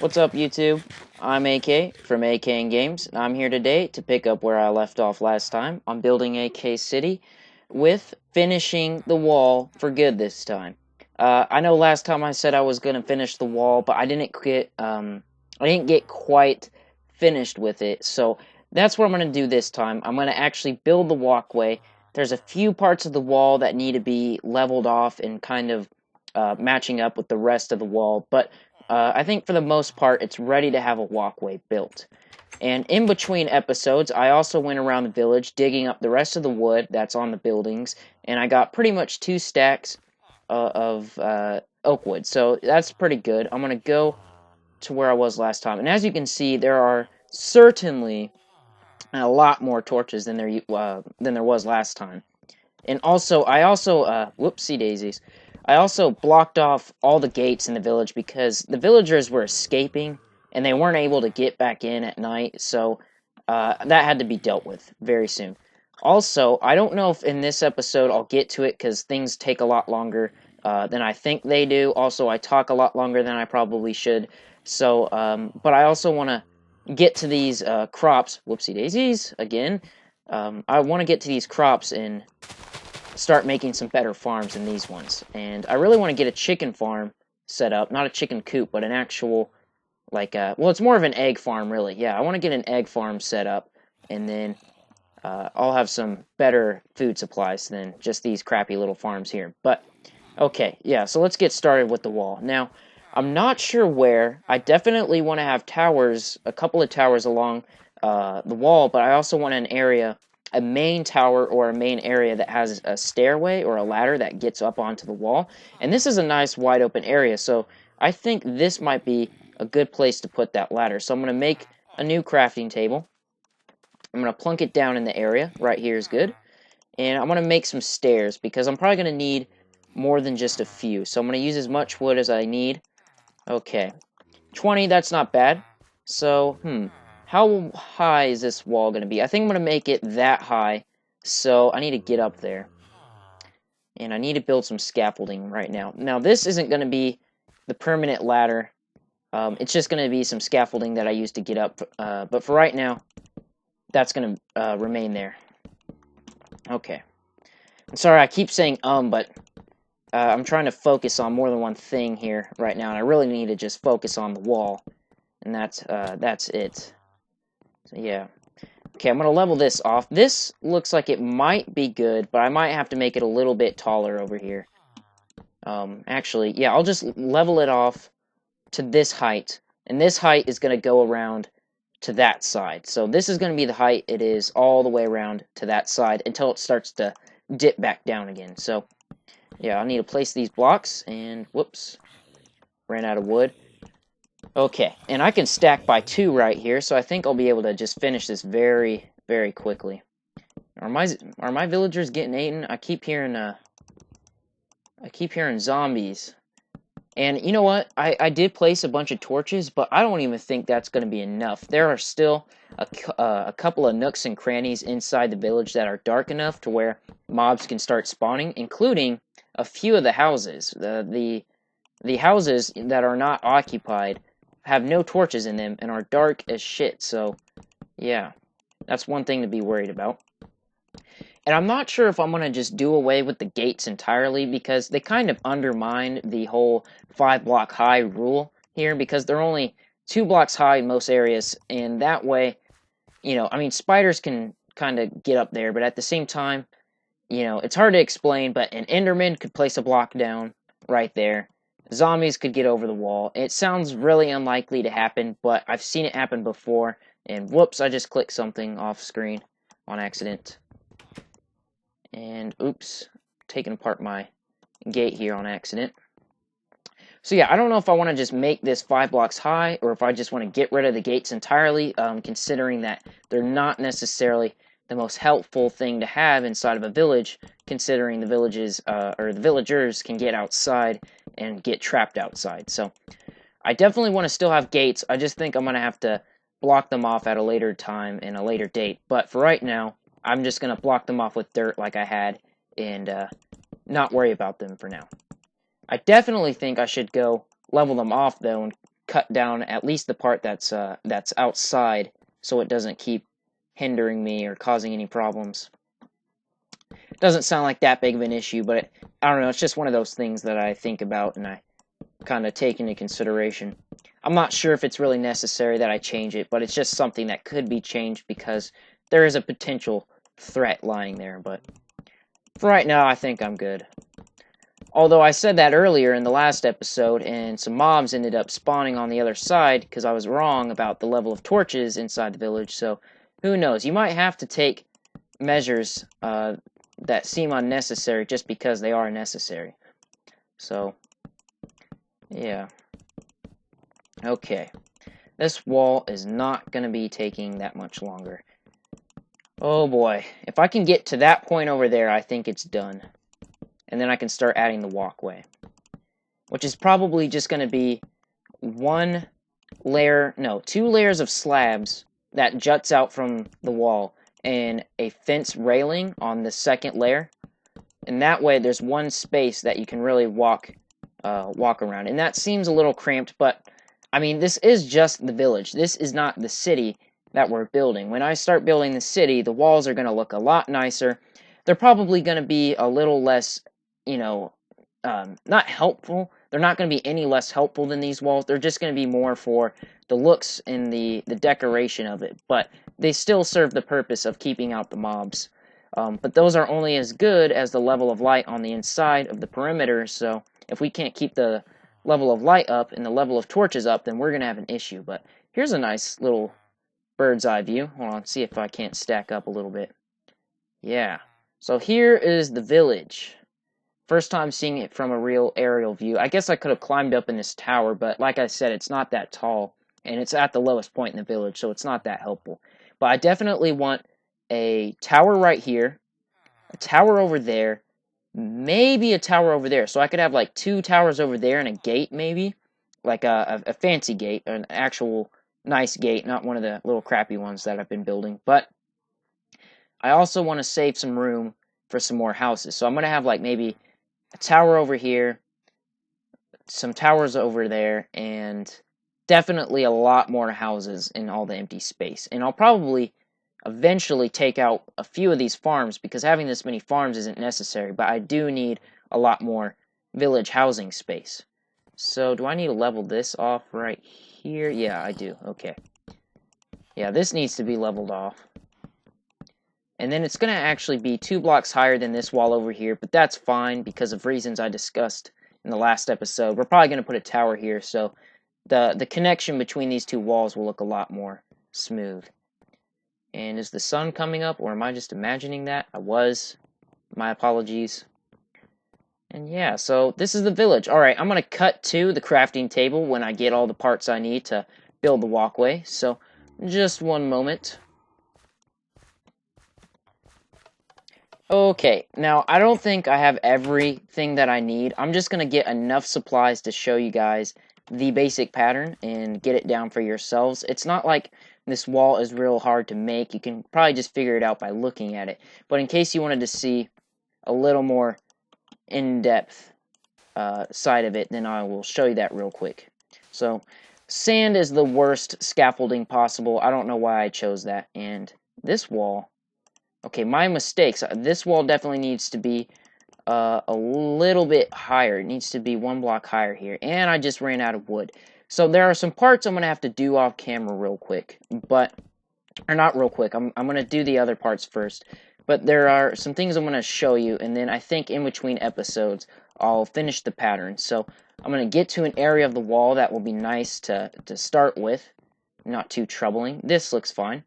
What's up, YouTube? I'm AK from AK and Games, and I'm here today to pick up where I left off last time. I'm building AK City with finishing the wall for good this time. I know last time I said I was gonna finish the wall, but I didn't get quite finished with it. So that's what I'm gonna do this time. I'm gonna actually build the walkway. There's a few parts of the wall that need to be leveled off and kind of matching up with the rest of the wall, but I think for the most part, it's ready to have a walkway built. And in between episodes, I also went around the village digging up the rest of the wood that's on the buildings, and I got pretty much 2 stacks of oak wood. So that's pretty good. I'm going to go to where I was last time. And as you can see, there are certainly a lot more torches than there was last time. And also, whoopsie daisies. I also blocked off all the gates in the village because the villagers were escaping and they weren't able to get back in at night, so that had to be dealt with very soon. Also, I don't know if in this episode I'll get to it because things take a lot longer than I think they do. Also, I talk a lot longer than I probably should. So, but I also want to get to these crops. Whoopsie daisies again. I want to get to these crops and start making some better farms than these ones. And I really want to get a chicken farm set up, not a chicken coop, but an actual, well, it's more of an egg farm, really. Yeah, I want to get an egg farm set up, and then I'll have some better food supplies than just these crappy little farms here. But, okay, yeah, so let's get started with the wall. Now, I'm not sure where. I definitely want to have towers, a couple of towers along the wall, but I also want a main tower or a main area that has a stairway or a ladder that gets up onto the wall. And this is a nice wide open area, so I think this might be a good place to put that ladder. So I'm going to make a new crafting table. I'm going to plunk it down in the area. Right here is good. And I'm going to make some stairs because I'm probably going to need more than just a few. So I'm going to use as much wood as I need. Okay. 20, that's not bad. So, how high is this wall going to be? I think I'm going to make it that high, so I need to get up there. And I need to build some scaffolding right now. Now, this isn't going to be the permanent ladder. It's just going to be some scaffolding that I use to get up. But for right now, that's going to remain there. Okay. I'm sorry, I keep saying but I'm trying to focus on more than one thing here right now, and I really need to just focus on the wall. And that's it. So, yeah. Okay, I'm going to level this off. This looks like it might be good, but I might have to make it a little bit taller over here. Actually, yeah, I'll just level it off to this height. And this height is going to go around to that side. So this is going to be the height it is all the way around to that side until it starts to dip back down again. So, yeah, I need to place these blocks, and whoops, ran out of wood. Okay, and I can stack by 2 right here, so I think I'll be able to just finish this very, very quickly. Are my villagers getting eaten? I keep hearing zombies. And you know what? I did place a bunch of torches, but I don't even think that's going to be enough. There are still a couple of nooks and crannies inside the village that are dark enough to where mobs can start spawning, including a few of the houses. The houses that are not occupied have no torches in them and are dark as shit, so yeah, that's one thing to be worried about. And I'm not sure if I'm going to just do away with the gates entirely because they kind of undermine the whole 5-block high rule here because they're only 2 blocks high in most areas, and that way, I mean, spiders can kind of get up there, but at the same time, it's hard to explain, but an Enderman could place a block down right there. Zombies could get over the wall. It sounds really unlikely to happen, but I've seen it happen before, and whoops, I just clicked something off screen on accident. And oops, taking apart my gate here on accident. So yeah, I don't know if I want to just make this 5 blocks high, or if I just want to get rid of the gates entirely, considering that they're not necessarily the most helpful thing to have inside of a village, considering the villagers can get outside and get trapped outside. So I definitely want to still have gates. I just think I'm going to have to block them off at a later time and a later date. But for right now, I'm just going to block them off with dirt like I had and not worry about them for now. I definitely think I should go level them off, though, and cut down at least the part that's outside, so it doesn't keep hindering me or causing any problems. Doesn't sound like that big of an issue, but I don't know, it's just one of those things that I think about and I kind of take into consideration. I'm not sure if it's really necessary that I change it, but it's just something that could be changed because there is a potential threat lying there, but for right now, I think I'm good. Although I said that earlier in the last episode, and some mobs ended up spawning on the other side because I was wrong about the level of torches inside the village, so who knows? You might have to take measures that seem unnecessary just because they are necessary. So, yeah. Okay. This wall is not going to be taking that much longer. Oh boy. If I can get to that point over there, I think it's done. And then I can start adding the walkway. Which is probably just going to be two layers of slabs that juts out from the wall and a fence railing on the second layer. And that way there's one space that you can really walk around. And that seems a little cramped, but I mean, this is just the village. This is not the city that we're building. When I start building the city, the walls are going to look a lot nicer. They're probably going to be a little less, not helpful. They're not going to be any less helpful than these walls. They're just going to be more for the looks and the decoration of it. But they still serve the purpose of keeping out the mobs. But those are only as good as the level of light on the inside of the perimeter. So if we can't keep the level of light up and the level of torches up, then we're going to have an issue. But here's a nice little bird's eye view. Hold on, see if I can't stack up a little bit. Yeah. So here is the village. First time seeing it from a real aerial view. I guess I could have climbed up in this tower, but like I said, it's not that tall. And it's at the lowest point in the village, so it's not that helpful. But I definitely want a tower right here, a tower over there, maybe a tower over there. So I could have like 2 towers over there and a gate maybe. Like a fancy gate, an actual nice gate, not one of the little crappy ones that I've been building. But I also want to save some room for some more houses. So I'm going to have like maybe a tower over here, some towers over there, and definitely a lot more houses in all the empty space. And I'll probably eventually take out a few of these farms because having this many farms isn't necessary, but I do need a lot more village housing space. So do I need to level this off right here? Yeah, I do. Okay. Yeah, this needs to be leveled off. And then it's going to actually be 2 blocks higher than this wall over here, but that's fine because of reasons I discussed in the last episode. We're probably going to put a tower here, so the connection between these 2 walls will look a lot more smooth. And is the sun coming up, or am I just imagining that? I was. My apologies. And yeah, so this is the village. Alright, I'm going to cut to the crafting table when I get all the parts I need to build the walkway. So, just one moment. Okay, now I don't think I have everything that I need. I'm just going to get enough supplies to show you guys the basic pattern and get it down for yourselves. It's not like this wall is real hard to make. You can probably just figure it out by looking at it. But in case you wanted to see a little more in-depth side of it, then I will show you that real quick. So, sand is the worst scaffolding possible. I don't know why I chose that. And this wall... Okay, my mistakes. This wall definitely needs to be a little bit higher. It needs to be 1 block higher here. And I just ran out of wood. So there are some parts I'm going to have to do off camera real quick. But, or not real quick. I'm going to do the other parts first. But there are some things I'm going to show you. And then I think in between episodes, I'll finish the pattern. So I'm going to get to an area of the wall that will be nice to start with. Not too troubling. This looks fine.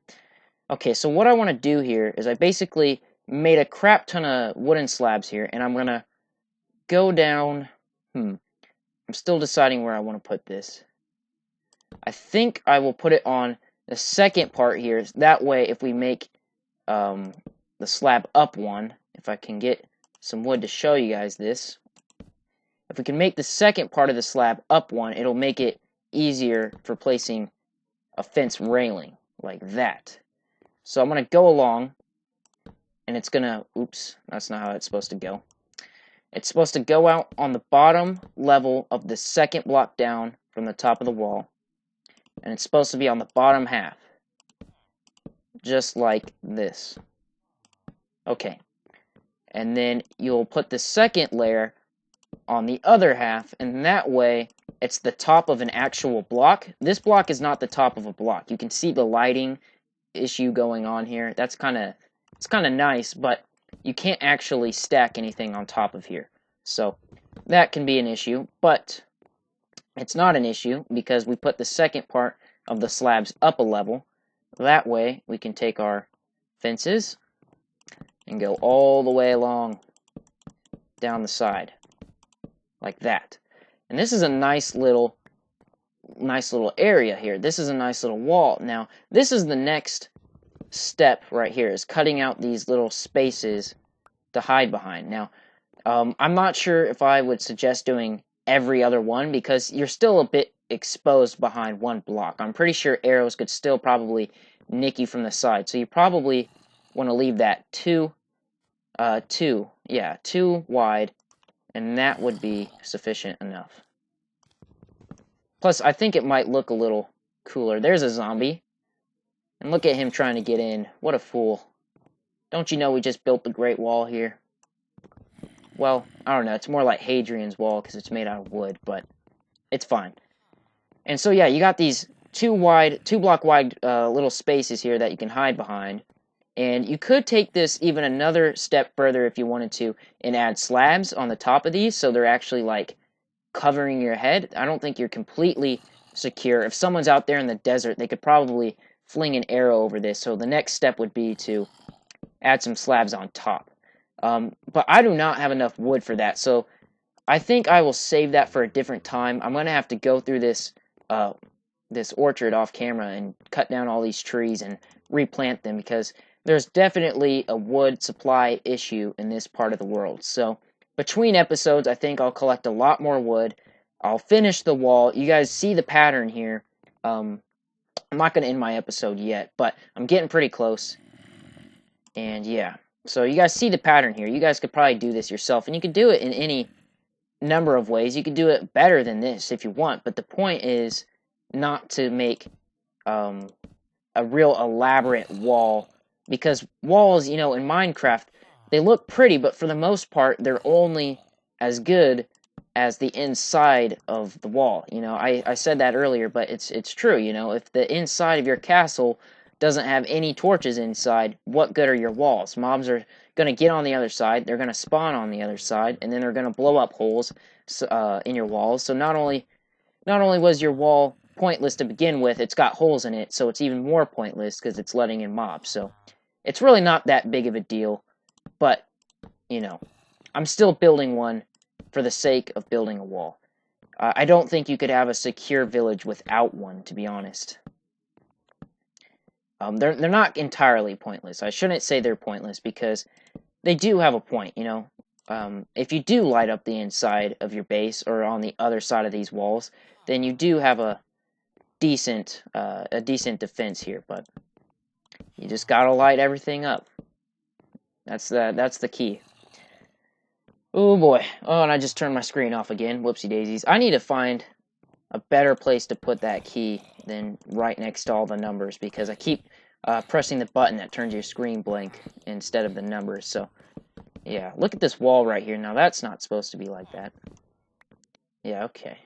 Okay, so what I want to do here is I basically made a crap ton of wooden slabs here, and I'm going to go down, I'm still deciding where I want to put this. I think I will put it on the second part here, that way if we make the slab up one, if I can get some wood to show you guys this, if we can make the second part of the slab up one, it'll make it easier for placing a fence railing, like that. So I'm going to go along, and it's going to, oops, that's not how it's supposed to go. It's supposed to go out on the bottom level of the second block down from the top of the wall, and it's supposed to be on the bottom half, just like this. Okay, and then you'll put the second layer on the other half, and that way it's the top of an actual block. This block is not the top of a block. You can see the lighting issue going on here. It's kind of nice, but you can't actually stack anything on top of here. So that can be an issue, but it's not an issue because we put the second part of the slabs up a level. That way we can take our fences and go all the way along down the side like that. And this is a nice little area here. This is a nice little wall. Now, this is the next step right here, is cutting out these little spaces to hide behind. Now, I'm not sure if I would suggest doing every other one because you're still a bit exposed behind one block. I'm pretty sure arrows could still probably nick you from the side. So you probably want to leave that two wide, and that would be sufficient enough. Plus, I think it might look a little cooler. There's a zombie. And look at him trying to get in. What a fool. Don't you know we just built the Great Wall here? Well, I don't know. It's more like Hadrian's Wall because it's made out of wood, but it's fine. And so, yeah, you got these two block wide little spaces here that you can hide behind. And you could take this even another step further if you wanted to and add slabs on the top of these so they're actually like covering your head. I don't think you're completely secure. If someone's out there in the desert, they could probably fling an arrow over this. So the next step would be to add some slabs on top. But I do not have enough wood for that, so I think I will save that for a different time. I'm going to have to go through this orchard off camera and cut down all these trees and replant them because there's definitely a wood supply issue in this part of the world. So between episodes, I think I'll collect a lot more wood. I'll finish the wall. You guys see the pattern here. I'm not going to end my episode yet, but I'm getting pretty close. And yeah, so you guys see the pattern here. You guys could probably do this yourself, and you could do it in any number of ways. You could do it better than this if you want, but the point is not to make a real elaborate wall, because walls, you know, in Minecraft, they look pretty, but for the most part, they're only as good as the inside of the wall. You know, I said that earlier, but it's true. You know, if the inside of your castle doesn't have any torches inside, what good are your walls? Mobs are going to get on the other side, they're going to spawn on the other side, and then they're going to blow up holes in your walls. So not only was your wall pointless to begin with, it's got holes in it, so it's even more pointless because it's letting in mobs. So it's really not that big of a deal, but, you know, I'm still building one for the sake of building a wall. I don't think you could have a secure village without one, to be honest. They're not entirely pointless. I shouldn't say they're pointless because they do have a point, you know. If you do light up the inside of your base or on the other side of these walls, then you do have a decent defense here, but you just gotta light everything up. That's the key. Oh boy. Oh, and I just turned my screen off again. Whoopsie daisies. I need to find a better place to put that key than right next to all the numbers because I keep pressing the button that turns your screen blank instead of the numbers. So, yeah. Look at this wall right here. Now, that's not supposed to be like that. Yeah, okay.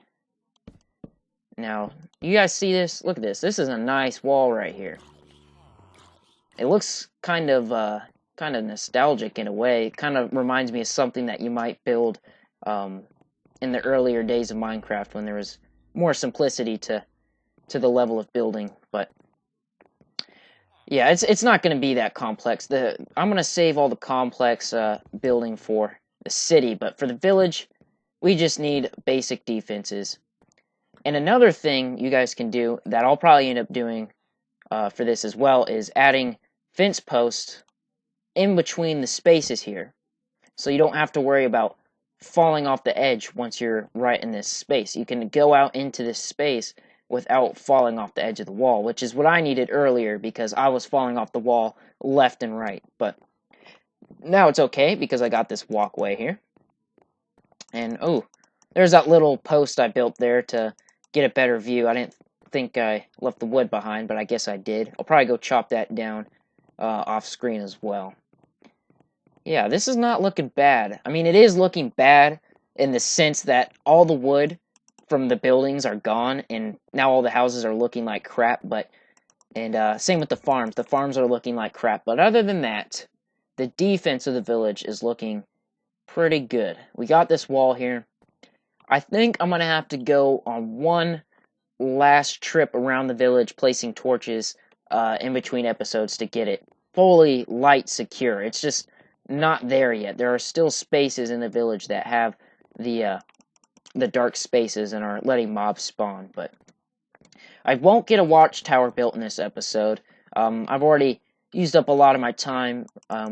Now, you guys see this? Look at this. This is a nice wall right here. It looks kind of nostalgic in a way. It kind of reminds me of something that you might build in the earlier days of Minecraft when there was more simplicity to the level of building. But yeah, it's not going to be that complex. I'm going to save all the complex building for the city, but for the village, we just need basic defenses. And another thing you guys can do that I'll probably end up doing for this as well is adding fence posts in between the spaces here. So you don't have to worry about falling off the edge once you're right in this space. You can go out into this space without falling off the edge of the wall, which is what I needed earlier because I was falling off the wall left and right. But now it's okay because I got this walkway here. And, oh, there's that little post I built there to get a better view. I didn't think I left the wood behind, but I guess I did. I'll probably go chop that down off screen as well. Yeah, this is not looking bad. I mean, it is looking bad in the sense that all the wood from the buildings are gone, and now all the houses are looking like crap, and same with the farms. The farms are looking like crap, but other than that, the defense of the village is looking pretty good. We got this wall here. I think I'm going to have to go on one last trip around the village placing torches in between episodes to get it fully light secure. It's just not there yet. There are still spaces in the village that have the dark spaces and are letting mobs spawn, but I won't get a watchtower built in this episode. I've already used up a lot of my time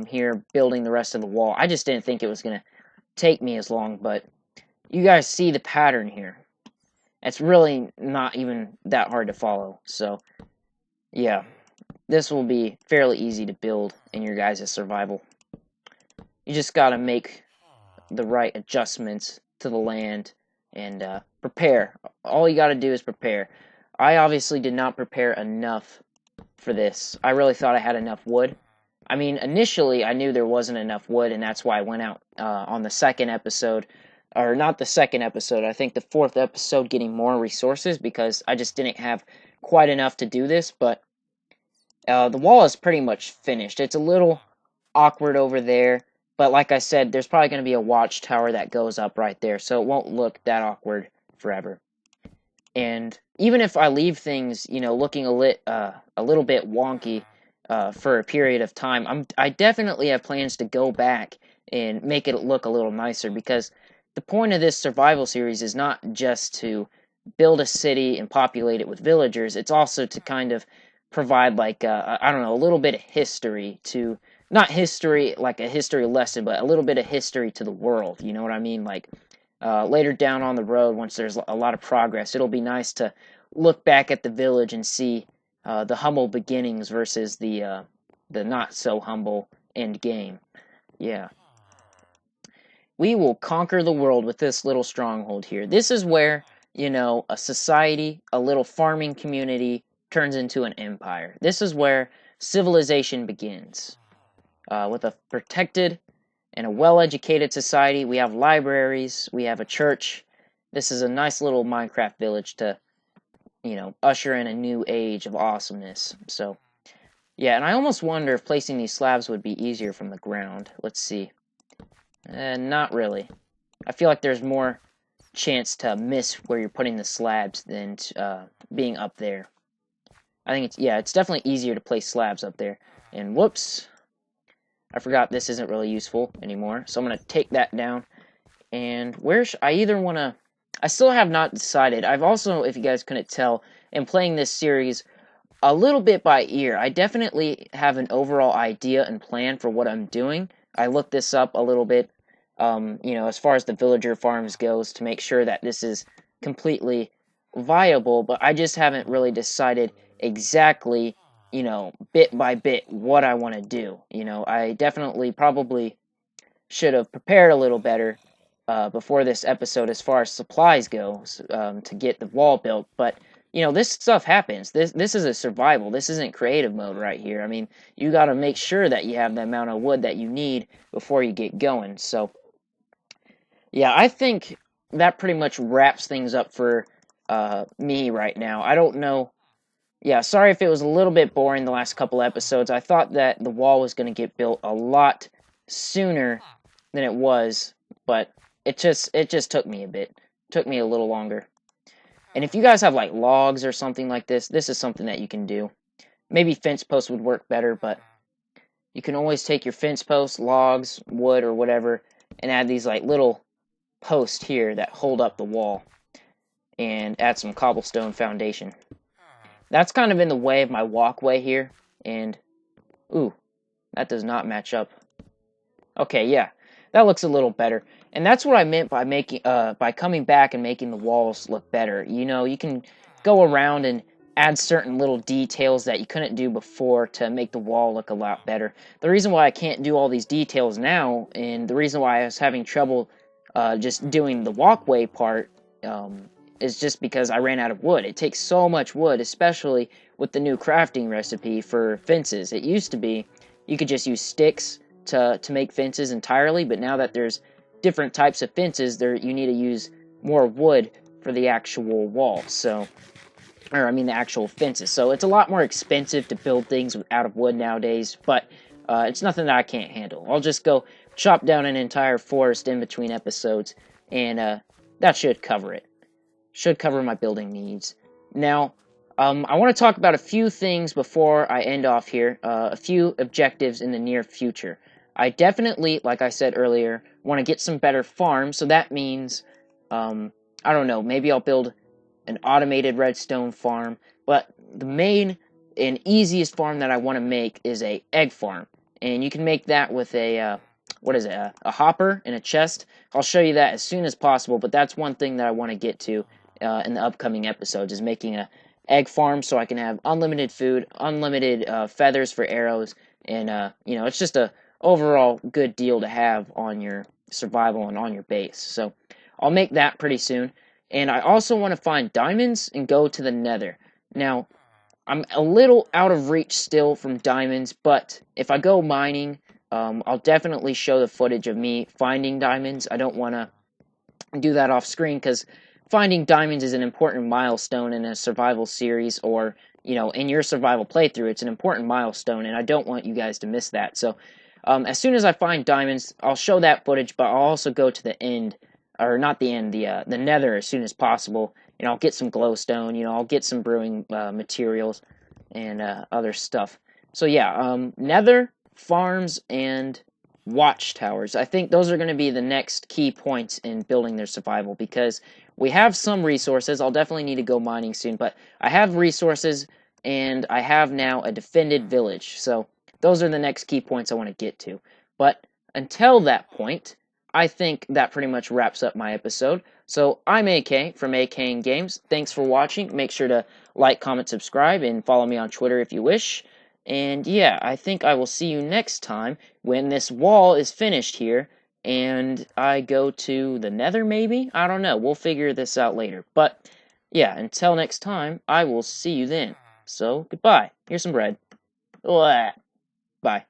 here building the rest of the wall. I just didn't think it was going to take me as long, but you guys see the pattern here. It's really not even that hard to follow, so yeah, this will be fairly easy to build in your guys' survival. You just gotta make the right adjustments to the land and prepare. All you gotta do is prepare. I obviously did not prepare enough for this. I really thought I had enough wood. I mean, initially I knew there wasn't enough wood, and that's why I went out on the second episode, or not the second episode, I think the fourth episode, getting more resources, because I just didn't have quite enough to do this, but the wall is pretty much finished. It's a little awkward over there, but like I said, there's probably going to be a watchtower that goes up right there, so it won't look that awkward forever. And even if I leave things, looking a little bit wonky for a period of time, I definitely have plans to go back and make it look a little nicer, because the point of this survival series is not just to build a city and populate it with villagers. It's also to kind of provide, like, I don't know, a little bit of history to, not history like a history lesson, but a little bit of history to the world. You know what I mean? Like, later down on the road, once there's a lot of progress, it'll be nice to look back at the village and see the humble beginnings versus the not so humble end game. Yeah. We will conquer the world with this little stronghold here. This is where, a society, a little farming community turns into an empire. This is where civilization begins. With a protected and a well-educated society, we have libraries, we have a church. This is a nice little Minecraft village to, usher in a new age of awesomeness. So, yeah, and I almost wonder if placing these slabs would be easier from the ground. Let's see. Not really. I feel like there's more chance to miss where you're putting the slabs than being up there. I think it's definitely easier to place slabs up there. And whoops, I forgot this isn't really useful anymore. So I'm going to take that down. And where I still have not decided. I've also, if you guys couldn't tell, am playing this series a little bit by ear. I definitely have an overall idea and plan for what I'm doing. I looked this up a little bit, as far as the villager farms goes, to make sure that this is completely viable, but I just haven't really decided exactly, bit by bit what I want to do. I definitely probably should have prepared a little better before this episode as far as supplies goes to get the wall built, but this stuff happens. This is a survival. This isn't creative mode right here. I mean, you got to make sure that you have the amount of wood that you need before you get going. So, yeah, I think that pretty much wraps things up for me right now. I don't know. Yeah, sorry if it was a little bit boring the last couple episodes. I thought that the wall was going to get built a lot sooner than it was, but it just took me a bit. Took me a little longer. And if you guys have like logs or something like this is something that you can do. Maybe fence posts would work better, but you can always take your fence posts, logs, wood, or whatever, and add these like little posts here that hold up the wall, and add some cobblestone foundation. That's kind of in the way of my walkway here, and ooh, that does not match up. Okay, yeah, that looks a little better. And that's what I meant by by coming back and making the walls look better. You can go around and add certain little details that you couldn't do before to make the wall look a lot better. The reason why I can't do all these details now, and the reason why I was having trouble just doing the walkway part is just because I ran out of wood. It takes so much wood, especially with the new crafting recipe for fences. It used to be you could just use sticks to make fences entirely, but now that there's different types of fences, you need to use more wood for the actual walls. So, or I mean the actual fences. So it's a lot more expensive to build things out of wood nowadays, but it's nothing that I can't handle. I'll just go chop down an entire forest in between episodes, and that should cover it. Should cover my building needs. Now, I want to talk about a few things before I end off here, a few objectives in the near future. I definitely, like I said earlier, want to get some better farms, so that means, I don't know, maybe I'll build an automated redstone farm, but the main and easiest farm that I want to make is a egg farm, and you can make that with a what is it, a hopper and a chest. I'll show you that as soon as possible, but that's one thing that I want to get to in the upcoming episodes, is making a egg farm so I can have unlimited food, unlimited feathers for arrows, and it's just a overall good deal to have on your survival and on your base. So I'll make that pretty soon. And I also want to find diamonds and go to the nether. Now, I'm a little out of reach still from diamonds, but if I go mining, I'll definitely show the footage of me finding diamonds. I don't want to do that off screen because finding diamonds is an important milestone in a survival series, or in your survival playthrough. It's an important milestone, and I don't want you guys to miss that. So as soon as I find diamonds, I'll show that footage, but I'll also go to the end, or not the end, the nether as soon as possible, and I'll get some glowstone, I'll get some brewing materials and other stuff. So yeah, nether, farms, and watchtowers. I think those are going to be the next key points in building their survival, because we have some resources. I'll definitely need to go mining soon, but I have resources, and I have now a defended village. So those are the next key points I want to get to. But until that point, I think that pretty much wraps up my episode. So I'm AK from AK Games. Thanks for watching. Make sure to like, comment, subscribe, and follow me on Twitter if you wish. And yeah, I think I will see you next time when this wall is finished here and I go to the nether, maybe? I don't know. We'll figure this out later. But yeah, until next time, I will see you then. So, goodbye. Here's some bread. Bye.